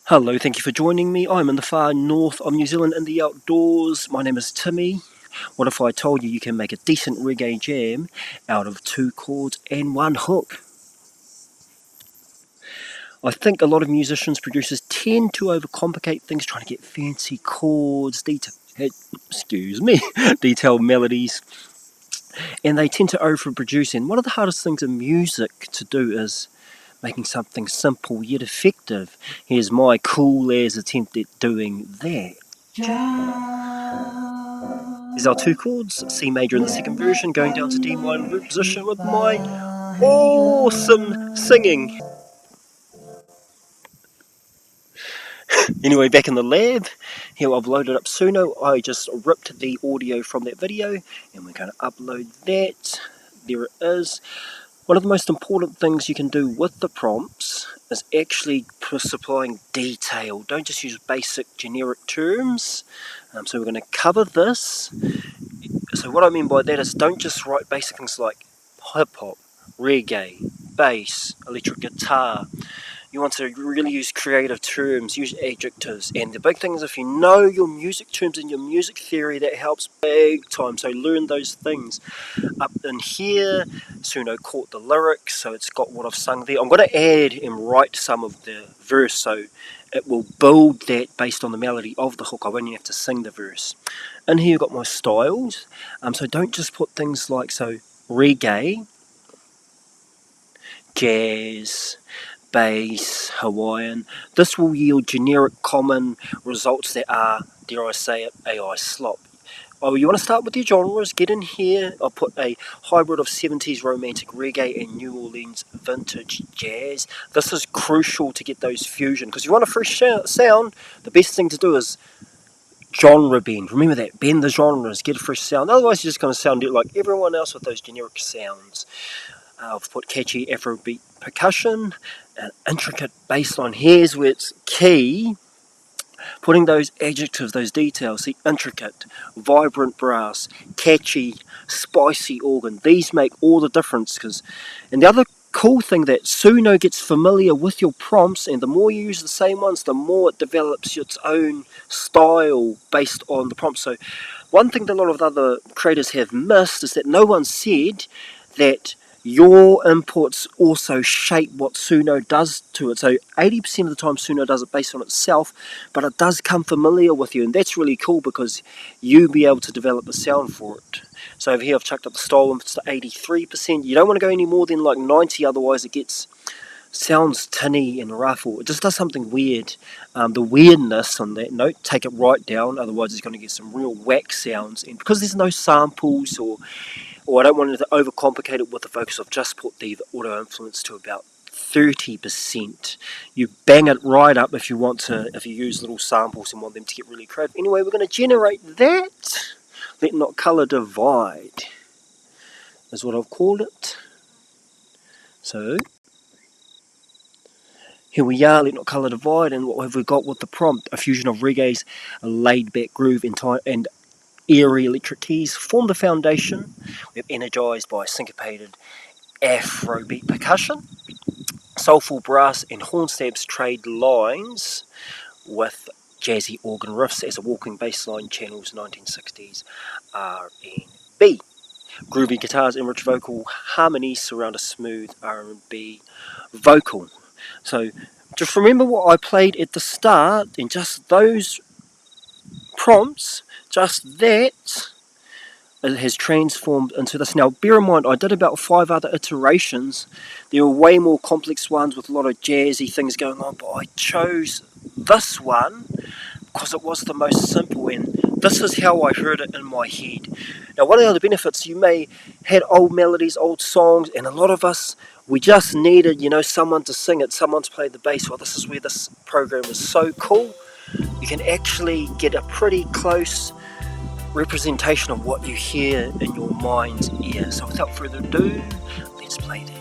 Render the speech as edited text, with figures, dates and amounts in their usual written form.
Hello, thank you for joining me. I'm in the far north of New Zealand in the outdoors. My name is Timmy. What if I told you you can make a decent reggae jam out of 2 chords and 1 hook? I think a lot of musicians, producers tend to overcomplicate things, trying to get fancy chords, detailed melodies, and they tend to overproduce. And one of the hardest things in music to do is making something simple yet effective. Here's my cool as attempt at doing that. These are 2 chords, C major in the second version, going down to D minor root position with my awesome singing. Anyway, back in the lab, here I've loaded up Suno. I just ripped the audio from that video and we're going to upload that. There it is. One of the most important things you can do with the prompts is actually supplying detail. Don't just use basic generic terms. So we're going to cover this. So what I mean by that is don't just write basic things like hip-hop, reggae, bass, electric guitar. You want to really use creative terms, use adjectives, and the big thing is if you know your music terms and your music theory, that helps big time, so learn those things. Up in here, Suno caught the lyrics, so it's got what I've sung there. I'm going to add and write some of the verse, so it will build that based on the melody of the hook. I won't even have to sing the verse. In here you've got my styles, so don't just put things like, so reggae, jazz, bass, Hawaiian. This will yield generic common results that are, dare I say it, AI slop. Oh, you want to start with your genres, get in here. I'll put a hybrid of 70s romantic reggae and New Orleans vintage jazz. This is crucial to get those fusion, because if you want a fresh sound, the best thing to do is genre bend. Remember that, bend the genres, get a fresh sound. Otherwise you're just going to sound like everyone else with those generic sounds. I've put catchy Afrobeat percussion, an intricate bass line. Here's where it's key, putting those adjectives, those details, the intricate, vibrant brass, catchy, spicy organ. These make all the difference. And the other cool thing that Suno gets familiar with your prompts, and the more you use the same ones, the more it develops its own style based on the prompt. So one thing that a lot of other creators have missed is that no one said that your inputs also shape what Suno does to it. So 80% of the time Suno does it based on itself, but it does come familiar with you, and that's really cool because you'll be able to develop a sound for it. So over here I've chucked up the style inputs to 83%. You don't want to go any more than like 90, otherwise it sounds tinny and rough, or it just does something weird. The weirdness on that note, take it right down, otherwise it's going to get some real whack sounds. And because there's no samples or I don't want to overcomplicate it with the focus, I've just put the auto influence to about 30%. You bang it right up if you use little samples and want them to get really creative. Anyway, we're going to generate that. Let not colour divide is what I've called it. So here we are, let not colour divide, and what have we got with the prompt? A fusion of reggae's laid back groove and airy electric keys form the foundation. We're energised by syncopated Afrobeat percussion. Soulful brass and horn stabs trade lines with jazzy organ riffs as a walking bass line channels 1960s R&B. Groovy guitars and rich vocal harmonies surround a smooth R&B vocal. So just remember what I played at the start, and just those prompts, just that, it has transformed into this. Now bear in mind, I did about 5 other iterations. There were way more complex ones with a lot of jazzy things going on, but I chose this one because it was the most simple, and this is how I heard it in my head. Now one of the other benefits, you may had old melodies, old songs, and a lot of us, we just needed, someone to sing it, someone to play the bass. Well, this is where this program is so cool. You can actually get a pretty close representation of what you hear in your mind's ear. So without further ado, let's play that.